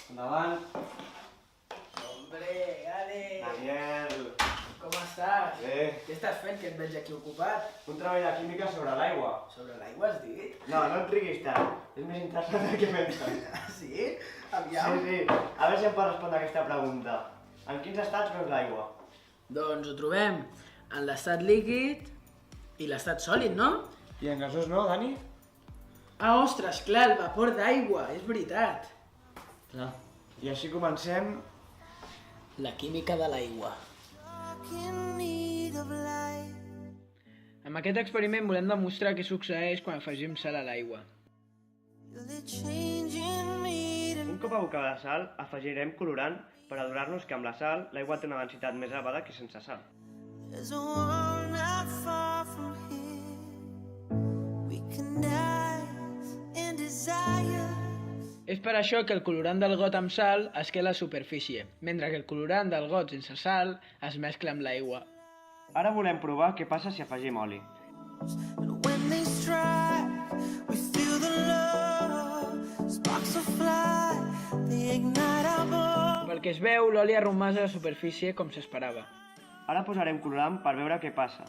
Endavant. Hombre, Ale! Daniel. Com estàs? Bé. Què estàs fent, que et veig aquí ocupat? Un treball de química sobre l'aigua. Sobre l'aigua has dit? No, no et riguis tant. És més interessant del que penses. Ah, sí? Aviam. Sí. A veure si em pots respondre aquesta pregunta. En quins estats veus l'aigua? Doncs ho trobem en l'estat líquid i l'estat sòlid, no? I en gasós no, Dani? Ah, ostres, clar, el vapor d'aigua, és veritat. Clar. I així comencem. La química de l'aigua. Amb aquest experiment volem demostrar què succeeix quan afegim sal a l'aigua. Un cop abocada la sal, afegirem colorant per adonar-nos que amb la sal l'aigua té una densitat més elevada que sense sal. És per això que el colorant del got amb sal es queda a la superfície, mentre que el colorant del got sense sal es mescla amb l'aigua. Ara volem provar què passa si afegim oli. Pel que es veu, l'oli ha romàs a la superfície com s'esperava. Ara posarem colorant per veure què passa.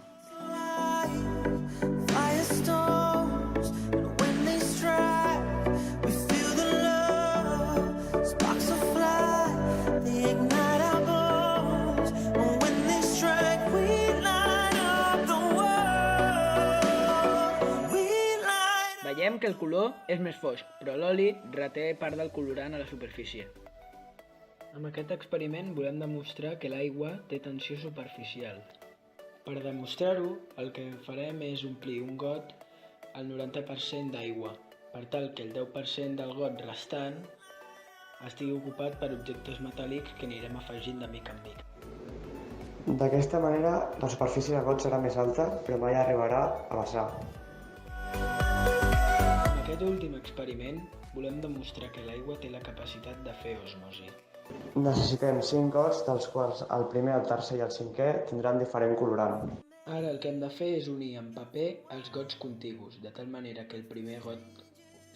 Veiem que el color és més fosc, però l'oli reté part del colorant a la superfície. Amb aquest experiment volem demostrar que l'aigua té tensió superficial. Per demostrar-ho, el que farem és omplir un got al 90% d'aigua, per tal que el 10% del got restant estigui ocupat per objectes metàl·lics que anirem afegint de mica en mica. D'aquesta manera, la superfície del got serà més alta, però mai arribarà a vessar. Amb aquest últim experiment volem demostrar que l'aigua té la capacitat de fer osmosi. Necessitem 5 gots, dels quals el primer, el tercer i el cinquè tindran diferent colorant. Ara el que hem de fer és unir amb paper els gots contigus, de tal manera que el primer got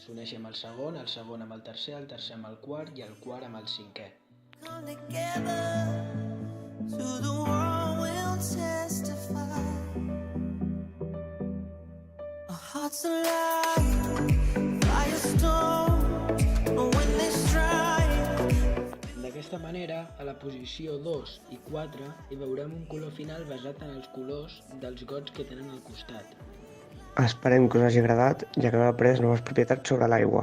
s'uneixi amb el segon amb el tercer amb el quart i el quart amb el cinquè. D'aquesta manera, a la posició 2 i 4 hi veurem un color final basat en els colors dels gots que tenen al costat. Esperem que us hagi agradat i que hagueu après noves propietats sobre l'aigua.